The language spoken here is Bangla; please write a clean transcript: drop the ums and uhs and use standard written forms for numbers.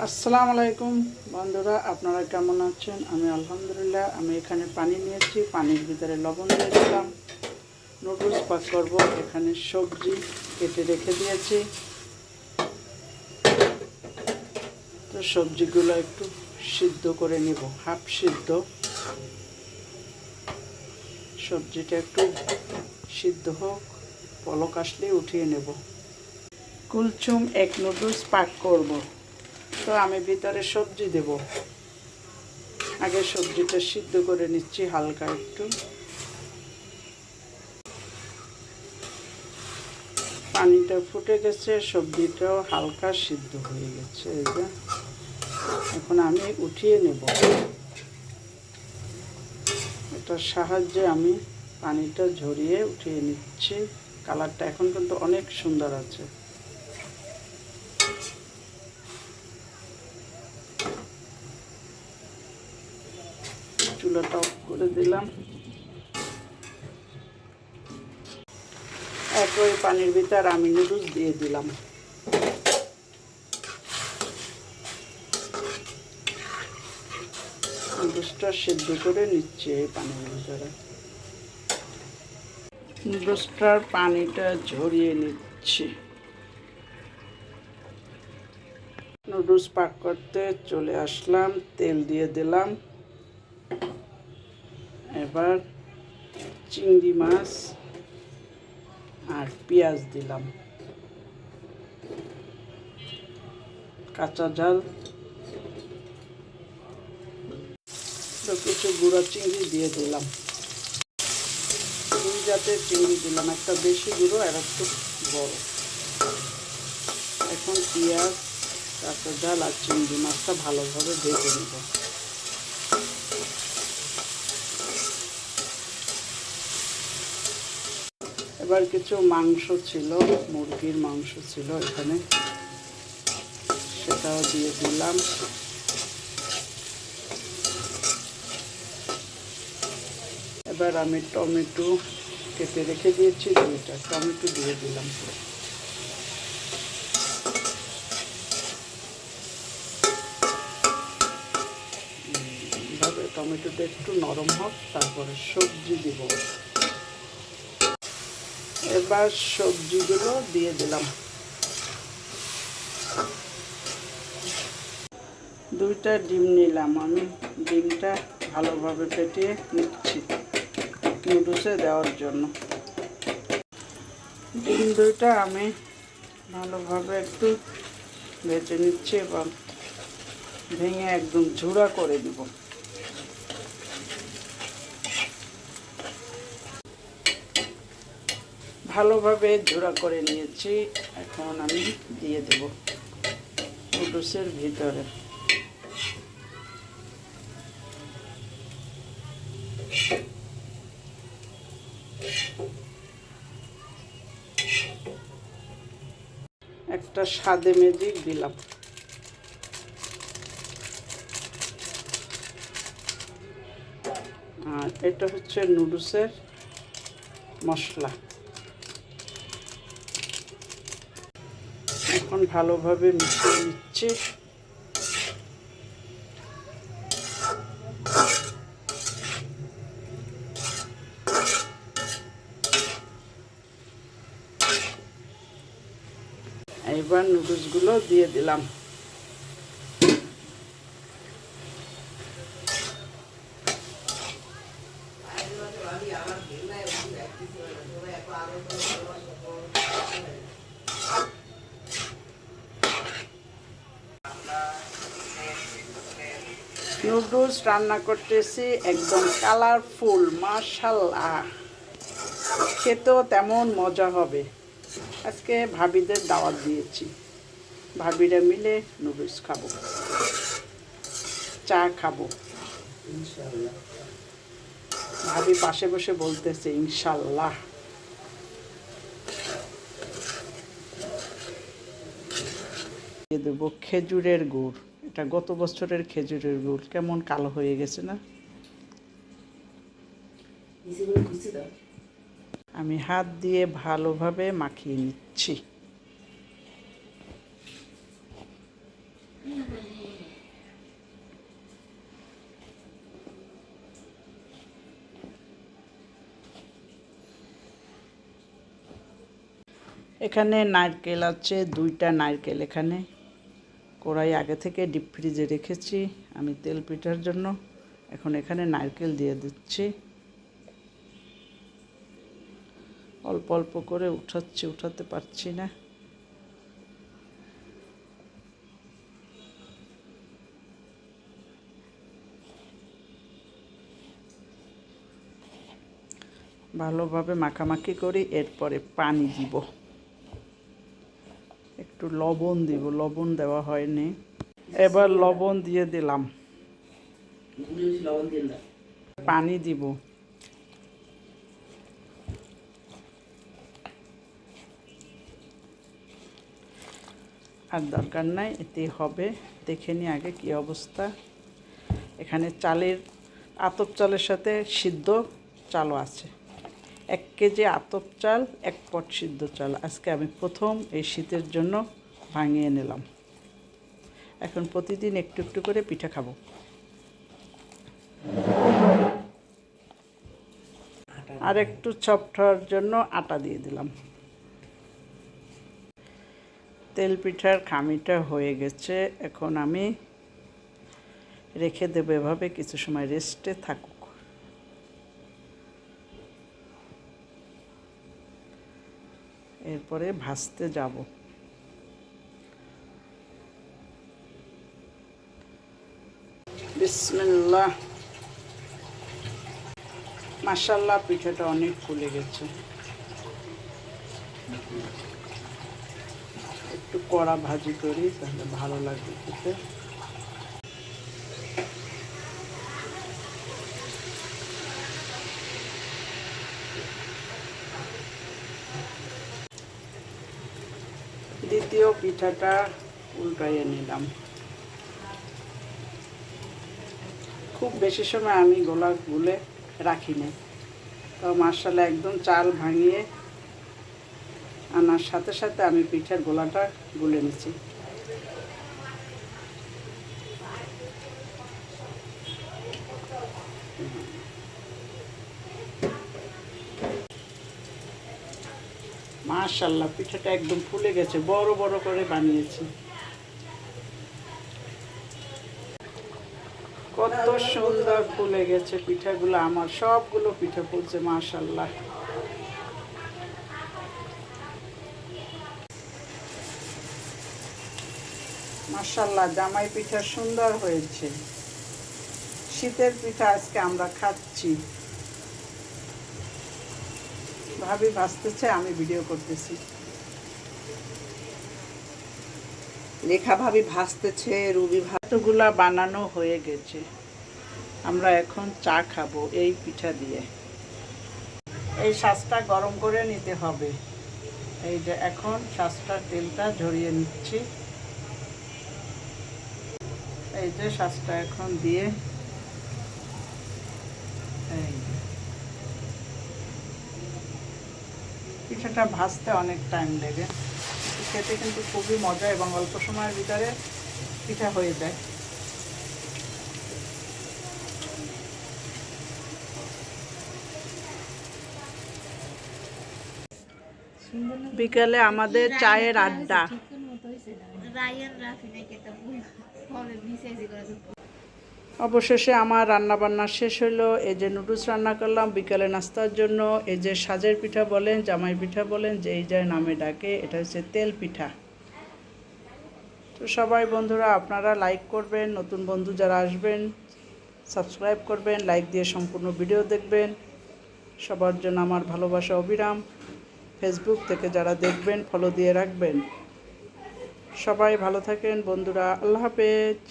আসসালামু আলাইকুম বন্ধুরা, আপনারা কেমন আছেন? আমি আলহামদুলিল্লাহ। আমি এখানে পানি নিয়েছি, পানির ভিতরে লবণ দিয়ে দিলাম। নুডলস পাক করব। এখানে সবজি কেটে রেখে দিয়েছি, তো সবজিগুলো একটু সিদ্ধ করে নেব, হাফ সিদ্ধ। সবজিটা একটু সিদ্ধ হোক, পলক আসলে উঠিয়ে নেব। কুলচুম এক নুডলস পাক করব, তো আমি ভিতরে সবজি দেব। আগে সবজিটা সিদ্ধ করে নিচ্ছি হালকা একটু। পানিটা ফুটে গেছে, সবজিটাও হালকা সিদ্ধ হয়ে গেছে। এই যে এখন আমি উঠিয়ে নেব। এটার সাহায্যে আমি পানিটা ঝরিয়ে উঠিয়ে নিচ্ছি। কালারটা এখন কিন্তু অনেক সুন্দর আছে। চুলাটা অফ করে দিলাম। একই পানির ভিতর আমি নুডলস দিয়ে দিলাম। নুডলসটা সিদ্ধ করে নিচ্ছি এই পানির ভিতরে। নুডলসটার পানিটা ঝরিয়ে নিচ্ছি। নুডলস পাক করতে চলে আসলাম, তেল দিয়ে দিলাম। এবার চিংড়ি মাছ আর পেঁয়াজ দিলাম, কাঁচা ঝাল, কিছু গুঁড়া চিংড়ি দিয়ে দিলাম। দুই জাতের চিংড়ি দিলাম, একটা বেশি গুঁড়ো আর একটু বড়। এখন পেঁয়াজ, কাঁচা ঝাল আর চিংড়ি মাছটা ভালোভাবে ভেজে নেব। এবার কিছু মাংস ছিল, মুরগির মাংস ছিল এখানে, সেটাও দিয়ে দিলাম। এবার আমি টমেটো কেটে রেখে দিয়েছি, দুইটা টমেটো দিয়ে দিলাম। এইভাবে টমেটোটা একটু নরম হোক, তারপরে সবজি দিব। এবার সবজিগুলো দিয়ে দিলাম। দুইটা ডিম নিলাম আমি, ডিমটা ভালোভাবে ফেটিয়ে নিচ্ছি নুডলসে দেওয়ার জন্য। ডিম দুইটা আমি ভালোভাবে একটু ভেজে নিচ্ছি এবং ভেঙে একদম ঝুড়া করে দিব। ভালোভাবে ঝুড়া করে নিয়েছি, এখন আমি দিয়ে দেব নুডলসের ভিতরে। একটা স্বাদে ম্যাজিক দিলাম। আর এটা হচ্ছে নুডলসের মশলা। এখন ভালোভাবে মিশিয়ে নিচ্ছি। এবার নুডলসগুলো দিয়ে দিলাম। নুডলস রান্না করতেছি একদম কালারফুল, মাশাআল্লাহ, খেতেও তেমন মজা হবে। আজকে ভাবিদের দাওয়াত দিয়েছি, ভাবিরা মিলে নুডলস খাবো, চা খাবো ইনশাআল্লাহ। ভাবি পাশে বসে বলতেছে ইনশাআল্লাহ। দিয়ে দেবো খেজুরের গুড়। এটা গত বছরের খেজুরের গুড়, কেমন কালো হয়ে গেছে না? আমি হাত দিয়ে ভালোভাবে মাখিয়ে নিচ্ছি। এখানে নারকেল আছে, 2টা নারকেল এখানে কড়াই আগে থেকে ডিপ ফ্রিজে রেখেছি আমি তেল পিঠার জন্য। এখন এখানে নারকেল দিয়ে দিচ্ছি, অল্প অল্প করে উঠাচ্ছি, উঠাতে পারছি না। ভালোভাবে মাখামাখি করি, এরপরে পানি দিব, একটু লবণ দিব, লবণ দেওয়া হয়নি, এবার লবণ দিয়ে দিলাম, পানি দিব, আর দরকার নাই, এতে হবে। দেখে নি আগে কি অবস্থা। এখানে চালের আতপ চালের সাথে সিদ্ধ চালও আছে, 1 কেজি আতপ চাল, 1 পট সিদ্ধ চাল আজকে আমি প্রথম এই শীতের জন্য ভাঙিয়ে নিলাম। এখন প্রতিদিন একটু একটু করে পিঠা খাবো। আর একটু সফট হওয়ার জন্য আটা দিয়ে দিলাম। তেল পিঠার খামিটা হয়ে গেছে, এখন আমি রেখে দেবো এভাবে, কিছু সময় রেস্টে থাকুক। এরপরে ভাজতে যাব। বিসমিল্লাহ। মাশাআল্লাহ, পিঠাটা অনেক ফুলে গেছে। একটু কড়া ভাজি করি, তাহলে ভালো লাগবে খেতে। দ্বিতীয় পিঠাটা উল্টাইয়ে নিলাম। খুব বেশি সময় আমি গোলা গুলে রাখি না, তো মাশাআল্লাহ একদম চাল ভাঙিয়ে আনার সাথে সাথে আমি পিঠার গোলাটা গুলে নিচ্ছি। মাশাআল্লাহ, পিঠাটা একদম ফুলে গেছে, বড় বড় করে বানিয়েছি। কত সুন্দর ফুলে গেছে পিঠাগুলো, আমার সবগুলো পিঠা ফুলছে মাশাআল্লাহ। মাশাআল্লাহ, জামাই পিঠা সুন্দর হয়েছে। শীতের পিঠা আজকে আমরা খাচ্ছি। ভাবি ভাজতেছে, আমি ভিডিও করতেছি। রেখা ভাবি ভাজতেছে, রুবি ভাতগুলা বানানো হয়ে গেছে, আমরা এখন চা খাবো এই পিঠা দিয়ে। এই শাঁসটা গরম করে নিতে হবে। এই যে এখন শাঁসটা তেলটা ঝরিয়ে নিচ্ছি। এই যে শাঁসটা এখন দিয়ে, এই পিঠাটা ভাজতে অনেক টাইম লাগে, খেতে কিন্তু খুবই মজা এবং অল্প সময়ের ভিতরে পিঠা হয়ে যায়। বিকেলে আমাদের চায়ের আড্ডা। অবশেষে আমার রান্না বান্না শেষ হলো। এই যে নুডলস রান্না করলাম বিকেলে নাস্তার জন্য। এই যে সাজের পিঠা বলেন, জামাই পিঠা বলেন, যে এই যায় নামে ডাকে, এটা হচ্ছে তেল পিঠা। তো সবাই বন্ধুরা আপনারা লাইক করবেন, নতুন বন্ধু যারা আসবেন সাবস্ক্রাইব করবেন, লাইক দিয়ে সম্পূর্ণ ভিডিও দেখবেন। সবার জন্য আমার ভালোবাসা অবিরাম। ফেসবুক থেকে যারা দেখবেন ফলো দিয়ে রাখবেন। সবাই ভালো থাকেন বন্ধুরা, আল্লাহ হাফেজ।